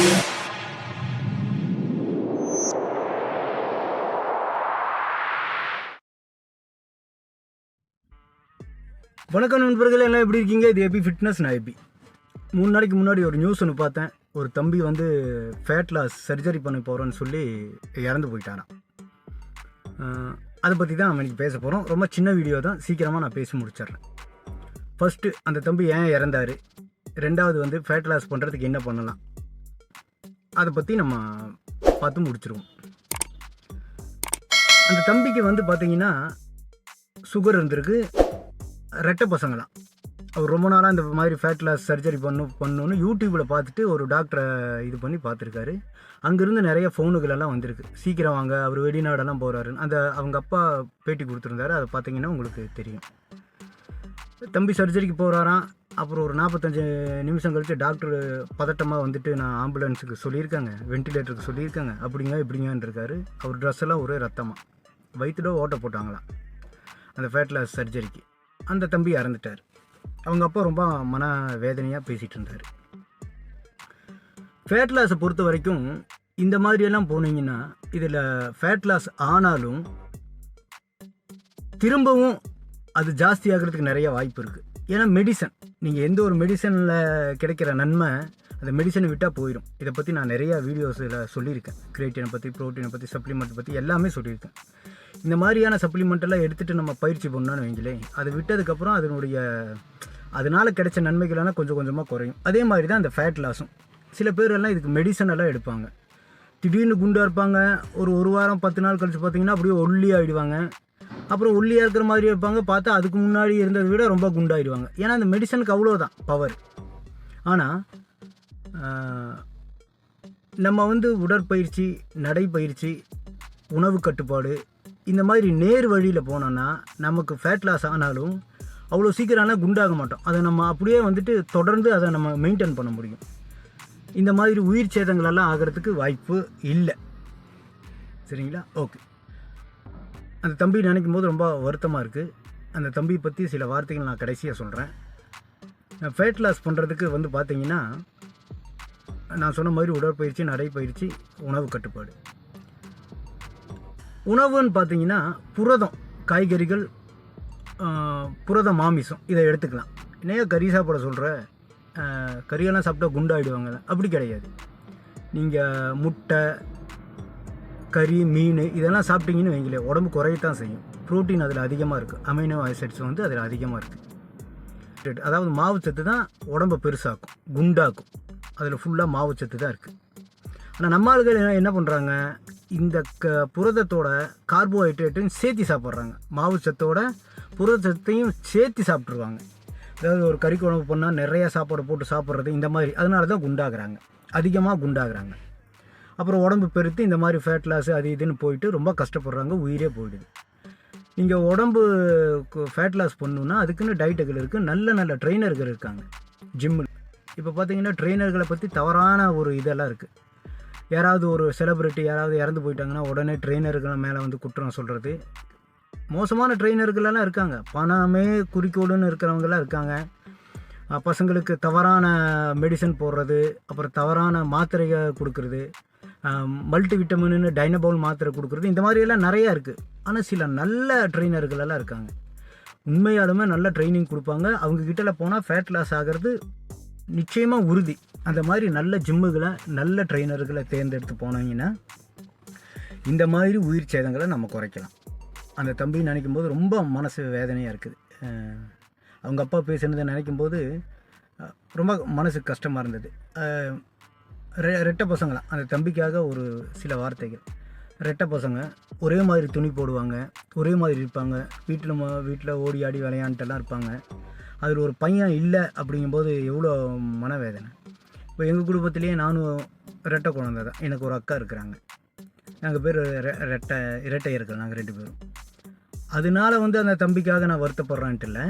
வணக்கம் நண்பர்கள், எல்லாம் எப்படி இருக்கீங்க? இது ஏபி ஃபிட்னஸ். நான் ஏபி 3 நாளைக்கு முன்னாடி ஒரு நியூஸ் ஒன்று பார்த்தேன். ஒரு தம்பி வந்து ஃபேட் லாஸ் சர்ஜரி பண்ண போகிறோன்னு சொல்லி இறந்து போயிட்டாரான். அதை பற்றி தான் நம்ம இன்றைக்கி பேச போகிறோம். ரொம்ப சின்ன வீடியோ தான், சீக்கிரமாக நான் பேசி முடிச்சிடுறேன். ஃபஸ்ட்டு அந்த தம்பி ஏன் இறந்தார், ரெண்டாவது வந்து ஃபேட் லாஸ் பண்ணுறதுக்கு என்ன பண்ணலாம், அதை பற்றி நம்ம பார்த்து முடிச்சிருவோம். அந்த தம்பிக்கு வந்து பார்த்திங்கன்னா சுகர் இருந்திருக்கு, ரெட்டை பசங்களாம். அவர் ரொம்ப நாளாக இந்த மாதிரி ஃபேட் லாஸ் சர்ஜரி பண்ணணுன்னு யூடியூப்பில் பார்த்துட்டு ஒரு டாக்டரை இது பண்ணி பார்த்துருக்காரு. அங்கேருந்து நிறைய ஃபோனுகளெல்லாம் வந்திருக்கு, சீக்கிரம் வாங்க, அவர் வெளிநாடெல்லாம் போகிறாருன்னு. அவங்க அப்பா பேட்டி கொடுத்துருந்தாரு, அதை பார்த்தீங்கன்னா உங்களுக்கு தெரியும். தம்பி சர்ஜரிக்கு போகிறாராம். அப்புறம் ஒரு 45 நிமிஷம் கழித்து டாக்டர் பதட்டமாக வந்துட்டு, நான் ஆம்புலன்ஸுக்கு சொல்லியிருக்காங்க, வென்டிலேட்டருக்கு சொல்லியிருக்காங்க, அப்படிங்க இப்படிங்கன்னு இருக்காரு. அவர் ட்ரெஸ் எல்லாம் ஒரே ரத்தமாக, வயிற்றுல ஓட்ட போட்டாங்களாம் அந்த ஃபேட் லாஸ் சர்ஜரிக்கு. அந்த தம்பி இறந்துட்டார். அவங்க அப்பா ரொம்ப மன வேதனையாக பேசிகிட்டு இருந்தார். ஃபேட் லாஸை பொறுத்த வரைக்கும் இந்த மாதிரியெல்லாம் போனீங்கன்னா, இதில் ஃபேட் லாஸ் ஆனாலும் திரும்பவும் அது ஜாஸ்தி ஆகிறதுக்கு நிறைய வாய்ப்பு இருக்குது. ஏன்னா மெடிசன், நீங்கள் எந்த ஒரு மெடிசனில் கிடைக்கிற நன்மை அந்த மெடிசனை விட்டால் போயிடும். இதை பற்றி நான் நிறையா வீடியோஸில் சொல்லியிருக்கேன். கிரியேட்டினை பற்றி, ப்ரோட்டீனை பற்றி, சப்ளிமெண்ட் பற்றி எல்லாமே சொல்லியிருக்கேன். இந்த மாதிரியான சப்ளிமெண்ட்டெல்லாம் எடுத்துகிட்டு நம்ம பயிற்சி பண்ணோன்னு வைங்களேன், அதை விட்டதுக்கப்புறம் அதனால் கிடைச்ச நன்மைகளெல்லாம் கொஞ்சம் கொஞ்சமாக குறையும். அதே மாதிரி தான் இந்த ஃபேட் லாஸும். சில பேர் எல்லாம் இதுக்கு மெடிசன் எல்லாம் எடுப்பாங்க, திடீர்னு குண்டாக இருப்பாங்க. ஒரு வாரம் 10 நாள் கழித்து பார்த்திங்கன்னா அப்படியே ஒல்லி ஆகிடுவாங்க. அப்புறம் ஒல்லியாக இருக்கிற மாதிரி இருப்பாங்க, பார்த்தா அதுக்கு முன்னாடி இருந்ததை விட ரொம்ப குண்டாகிடுவாங்க. ஏன்னா அந்த மெடிசனுக்கு அவ்வளோதான் பவர். ஆனால் நம்ம வந்து உடற்பயிற்சி, நடைப்பயிற்சி, உணவு கட்டுப்பாடு, இந்த மாதிரி நேர் வழியில் போனோன்னா நமக்கு ஃபேட் லாஸ் ஆனாலும் அவ்வளோ சீக்கிரம்லாம் குண்டாக மாட்டோம். அதை நம்ம அப்படியே வந்துட்டு தொடர்ந்து அதை நம்ம மெயின்டைன் பண்ண முடியும். இந்த மாதிரி உயிர் சேதங்களெல்லாம் ஆகிறதுக்கு வாய்ப்பு இல்லை. சரிங்களா? ஓகே. அந்த தம்பி நினைக்கும் போது ரொம்ப வருத்தமாக இருக்குது. அந்த தம்பியை பற்றி சில வார்த்தைகள் நான் கடைசியாக சொல்கிறேன். ஃபேட் லாஸ் பண்ணுறதுக்கு வந்து பார்த்திங்கன்னா, நான் சொன்ன மாதிரி உடற்பயிற்சி, நடைப்பயிற்சி, உணவு கட்டுப்பாடு. உணவுன்னு பார்த்தீங்கன்னா புரதம், காய்கறிகள், புரத மாமிசம், இதை எடுத்துக்கலாம். நிறைய கறி சாப்பிட சொல்கிற, கறியெல்லாம் சாப்பிட்டா குண்டாகிடுவாங்க, அப்படி கிடையாது. நீங்கள் முட்டை, கறி, மீன் இதெல்லாம் சாப்பிட்டீங்கன்னு வைங்களேன், உடம்பு குறையத்தான் செய்யும். ப்ரோட்டீன் அதில் அதிகமாக இருக்குது, அமைனோ ஆசிட்ஸ் வந்து அதில் அதிகமாக இருக்குது. அதாவது மாவுச்சத்து தான் உடம்பை பெருசாக்கும், குண்டாக்கும். அதில் ஃபுல்லாக மாவுச்சத்து தான் இருக்குது. ஆனால் நம்ம ஆளுகள் என்ன பண்ணுறாங்க, இந்த புரதத்தோட கார்போஹைட்ரேட்டையும் சேர்த்து சாப்பிட்றாங்க, மாவுச்சத்தோட புரதத்தையும் சேர்த்து சாப்பிட்ருவாங்க. அதாவது ஒரு கறி குழம்பு பண்ணால் நிறையா சாப்பாடு போட்டு சாப்பிட்றது, இந்த மாதிரி. அதனால தான் குண்டாகிறாங்க, அதிகமாக குண்டாகிறாங்க. அப்புறம் உடம்பு பெருத்து இந்த மாதிரி ஃபேட் லாஸ் அது இதுன்னு போயிட்டு ரொம்ப கஷ்டப்படுறாங்க, உயிரே போயிடுது. நீங்கள் உடம்பு ஃபேட் லாஸ் பண்ணணுன்னா அதுக்குன்னு டயட்டுகள் இருக்குது, நல்ல நல்ல ட்ரெயினர்கள் இருக்காங்க ஜிம்மில். இப்போ பார்த்தீங்கன்னா ட்ரெயினர்களை பற்றி தவறான ஒரு இதெல்லாம் இருக்குது. யாராவது ஒரு செலிப்ரிட்டி யாராவது இறந்து போயிட்டாங்கன்னா உடனே ட்ரெயினர்களை மேலே வந்து குற்றம் சொல்கிறது. மோசமான ட்ரெயினர்களெல்லாம் இருக்காங்க, பணமே குறிக்கோளுன்னு இருக்கிறவங்களாம் இருக்காங்க. பசங்களுக்கு தவறான மெடிசன் போடுறது, அப்புறம் தவறான மாத்திரையை கொடுக்குறது, மல்டி விட்டமின்னு டைனபோல் மாத்திரை கொடுக்குறது, இந்த மாதிரியெல்லாம் நிறையா இருக்குது. ஆனால் சில நல்ல ட்ரெயினர்களெல்லாம் இருக்காங்க, உண்மையாலுமே நல்ல ட்ரைனிங் கொடுப்பாங்க. அவங்கக்கிட்ட போனால் ஃபேட் லாஸ் ஆகிறது நிச்சயமாக உறுதி. அந்த மாதிரி நல்ல ஜிம்முகளை, நல்ல ட்ரெயினர்களை தேர்ந்தெடுத்து போனீங்கன்னா இந்த மாதிரி உயிர் சேதங்களை நம்ம குறைக்கலாம். அந்த தம்பி நினைக்கும் போது ரொம்ப மனசு வேதனையாக இருக்குது. அவங்க அப்பா பேசுனதை நினைக்கும் போது ரொம்ப மனசுக்கு கஷ்டமாக இருந்தது. ரெட்டை பசங்களாம் அந்த தம்பிக்காக ஒரு சில வார்த்தைகள். ரெட்டை பசங்க ஒரே மாதிரி துணி போடுவாங்க, ஒரே மாதிரி இருப்பாங்க, வீட்டில் ஓடி ஆடி விளையாண்டுலாம் இருப்பாங்க. அதில் ஒரு பையன் இல்லை அப்படிங்கும்போது எவ்வளோ மனவேதனை. இப்போ எங்கள் குடும்பத்திலேயே நானும் ரெட்டை குழந்தை தான், எனக்கு ஒரு அக்கா இருக்கிறாங்க, நாங்கள் பேர் இரட்டையர்கள், நாங்கள் 2 பேரும். அதனால வந்து அந்த தம்பிக்காக நான் வருத்தப்படுறான்ட்டு இல்லை,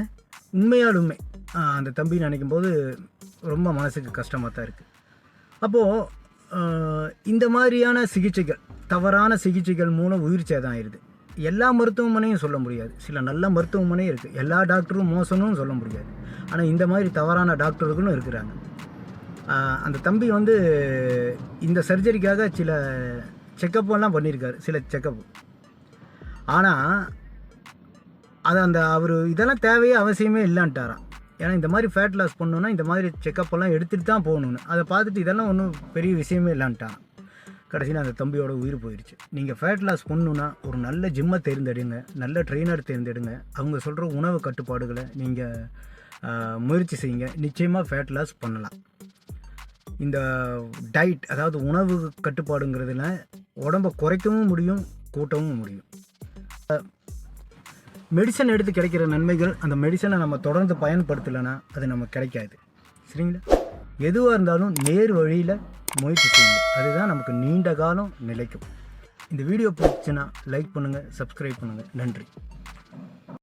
உண்மையாலுமே அந்த தம்பி நினைக்கும் போது ரொம்ப மனசுக்கு கஷ்டமாக தான் இருக்குது. அப்போது இந்த மாதிரியான சிகிச்சைகள், தவறான சிகிச்சைகள் மூலம் உயிர் சேதம் ஆயிடுது. எல்லா மருத்துவமனையும் சொல்ல முடியாது, சில நல்ல மருத்துவமனையும் இருக்குது, எல்லா டாக்டரும் மோசம்னு சொல்ல முடியாது. ஆனால் இந்த மாதிரி தவறான டாக்டர்களும் இருக்கிறாங்க. அந்த தம்பி வந்து இந்த சர்ஜரிக்காக சில செக்கப்பெல்லாம் பண்ணியிருக்காரு, சில செக்கப். ஆனால் அது அவர் இதெல்லாம் தேவையே அவசியமே இல்லைன்ட்டாராம். ஏன்னா இந்த மாதிரி ஃபேட் லாஸ் பண்ணணுன்னா இந்த மாதிரி செக்கப்பெல்லாம் எடுத்துகிட்டு தான் போகணுன்னு. அதை பார்த்துட்டு இதெல்லாம் ஒன்றும் பெரிய விஷயமே இல்லைன்ட்டாரான். கடைசியில் அந்த தம்பியோட உயிர் போயிடுச்சு. நீங்கள் ஃபேட் லாஸ் பண்ணணுன்னா ஒரு நல்ல ஜிம்மை தேர்ந்தெடுங்க, நல்ல ட்ரெயினர் தேர்ந்தெடுங்க. அவங்க சொல்கிற உணவு கட்டுப்பாடுகளை நீங்கள் முயற்சி செய்யுங்க. நிச்சயமாக ஃபேட் லாஸ் பண்ணலாம். இந்த டயட், அதாவது உணவு கட்டுப்பாடுங்கிறதுல உடம்பை குறைக்கவும் முடியும், கூட்டவும் முடியும். மெடிசன் எடுத்து கிடைக்கிற நன்மைகள், அந்த மெடிசனை நம்ம தொடர்ந்து பயன்படுத்தலைன்னா அது நமக்கு கிடைக்காது. சரிங்களா? எதுவாக இருந்தாலும் நேர் வழியில் முயற்சி செய்யுங்க. அதுதான் நமக்கு நீண்ட காலம் நிலைக்கும். இந்த வீடியோ பிடிச்சுன்னா லைக் பண்ணுங்கள், சப்ஸ்கிரைப் பண்ணுங்கள். நன்றி.